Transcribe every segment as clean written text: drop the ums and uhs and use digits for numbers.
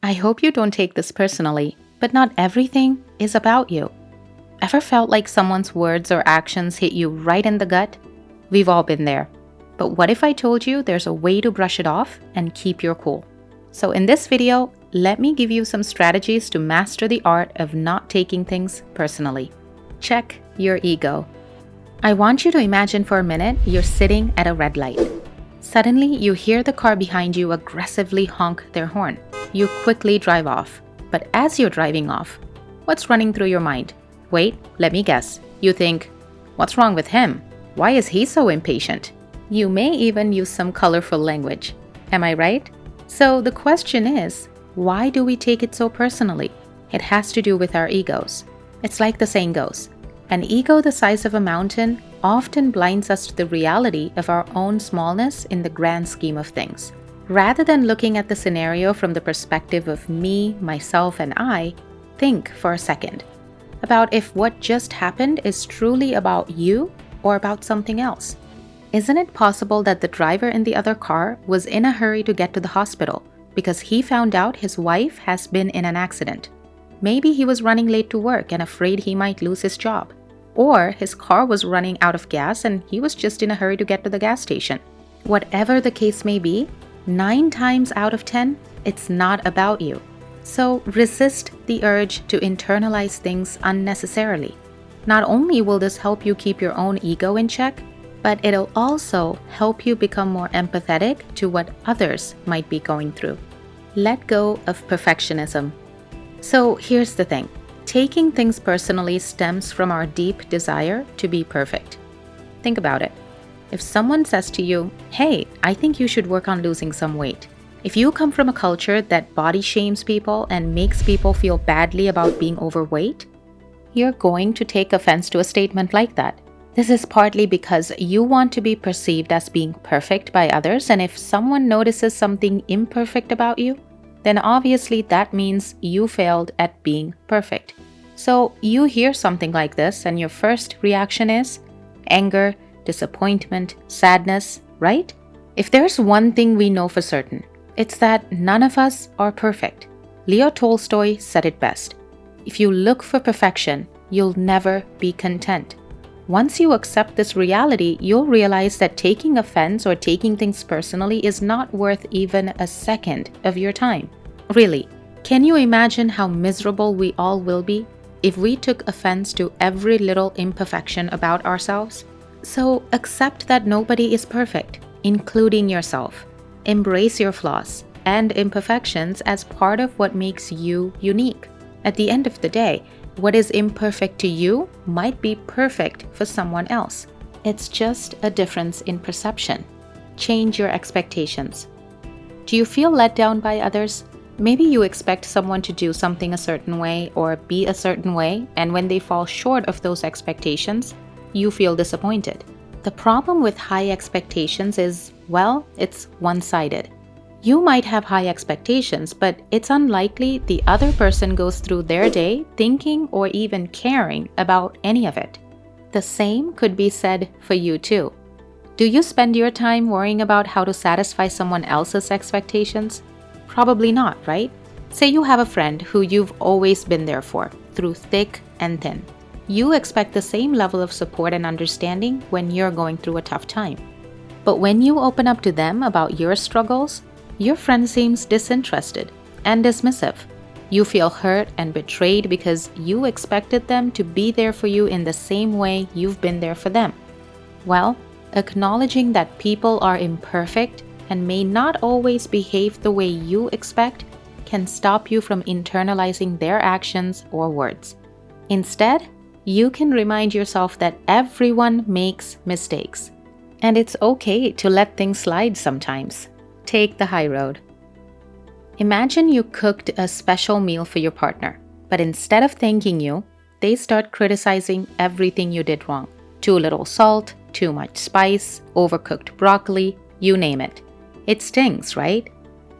I hope you don't take this personally, but not everything is about you. Ever felt like someone's words or actions hit you right in the gut? We've all been there. But what if I told you there's a way to brush it off and keep your cool? So in this video, let me give you some strategies to master the art of not taking things personally. Check your ego. I want you to imagine for a minute you're sitting at a red light. Suddenly, you hear the car behind you aggressively honk their horn. You quickly drive off. But as you're driving off, what's running through your mind? Wait, let me guess. You think, what's wrong with him? Why is he so impatient? You may even use some colorful language. Am I right? So the question is, why do we take it so personally? It has to do with our egos. It's like the saying goes, an ego the size of a mountain often blinds us to the reality of our own smallness in the grand scheme of things. Rather than looking at the scenario from the perspective of me, myself, and I, think for a second about if what just happened is truly about you or about something else. Isn't it possible that the driver in the other car was in a hurry to get to the hospital because he found out his wife has been in an accident? Maybe he was running late to work and afraid he might lose his job. Or his car was running out of gas and he was just in a hurry to get to the gas station. Whatever the case may be, 9 times out of 10, it's not about you. So resist the urge to internalize things unnecessarily. Not only will this help you keep your own ego in check, but it'll also help you become more empathetic to what others might be going through. Let go of perfectionism. So here's the thing. Taking things personally stems from our deep desire to be perfect. Think about it. If someone says to you, hey, I think you should work on losing some weight. If you come from a culture that body shames people and makes people feel badly about being overweight, you're going to take offense to a statement like that. This is partly because you want to be perceived as being perfect by others, and if someone notices something imperfect about you, then obviously that means you failed at being perfect. So you hear something like this and your first reaction is anger, disappointment, sadness, right? If there's one thing we know for certain, it's that none of us are perfect. Leo Tolstoy said it best. If you look for perfection, you'll never be content. Once you accept this reality, you'll realize that taking offense or taking things personally is not worth even a second of your time. Really, can you imagine how miserable we all will be if we took offense to every little imperfection about ourselves? So accept that nobody is perfect, including yourself. Embrace your flaws and imperfections as part of what makes you unique. At the end of the day, what is imperfect to you might be perfect for someone else. It's just a difference in perception. Change your expectations. Do you feel let down by others? Maybe you expect someone to do something a certain way or be a certain way, and when they fall short of those expectations, you feel disappointed. The problem with high expectations is, well, it's one-sided. You might have high expectations, but it's unlikely the other person goes through their day thinking or even caring about any of it. The same could be said for you too. Do you spend your time worrying about how to satisfy someone else's expectations? Probably not, right? Say you have a friend who you've always been there for, through thick and thin. You expect the same level of support and understanding when you're going through a tough time. But when you open up to them about your struggles, your friend seems disinterested and dismissive. You feel hurt and betrayed because you expected them to be there for you in the same way you've been there for them. Well, acknowledging that people are imperfect and may not always behave the way you expect can stop you from internalizing their actions or words. Instead, you can remind yourself that everyone makes mistakes, and it's okay to let things slide sometimes. Take the high road. Imagine you cooked a special meal for your partner, but instead of thanking you, they start criticizing everything you did wrong. Too little salt, too much spice, overcooked broccoli, you name it. It stings, right?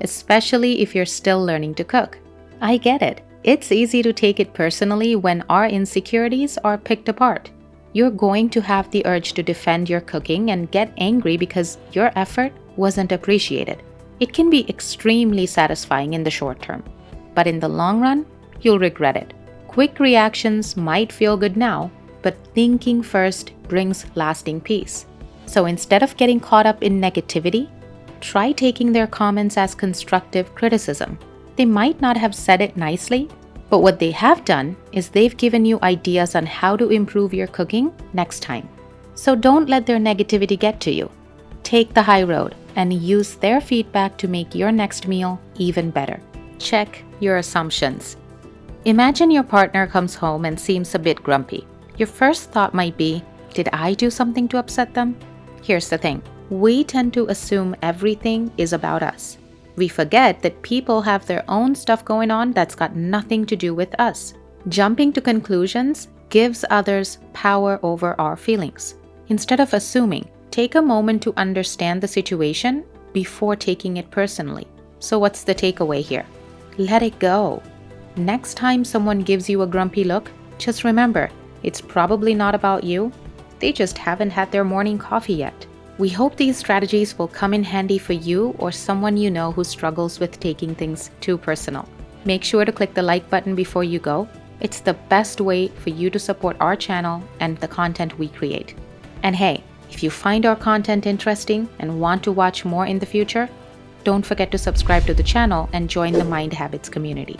Especially if you're still learning to cook. I get it. It's easy to take it personally when our insecurities are picked apart. You're going to have the urge to defend your cooking and get angry because your effort wasn't appreciated. It can be extremely satisfying in the short term. but in the long run, you'll regret it. Quick reactions might feel good now, but thinking first brings lasting peace. So instead of getting caught up in negativity, try taking their comments as constructive criticism. They might not have said it nicely, but what they have done is they've given you ideas on how to improve your cooking next time. So don't let their negativity get to you. Take the high road and use their feedback to make your next meal even better. Check your assumptions. Imagine your partner comes home and seems a bit grumpy. Your first thought might be, did I do something to upset them? Here's the thing. We tend to assume everything is about us. We forget that people have their own stuff going on that's got nothing to do with us. Jumping to conclusions gives others power over our feelings. Instead of assuming, take a moment to understand the situation before taking it personally. So what's the takeaway here? Let it go. Next time someone gives you a grumpy look, just remember, it's probably not about you. They just haven't had their morning coffee yet. We hope these strategies will come in handy for you or someone you know who struggles with taking things too personal. Make sure to click the like button before you go. It's the best way for you to support our channel and the content we create. And hey, if you find our content interesting and want to watch more in the future, don't forget to subscribe to the channel and join the Mind Habits community.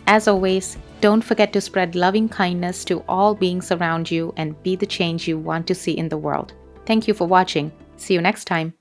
As always, don't forget to spread loving kindness to all beings around you and be the change you want to see in the world. Thank you for watching. See you next time.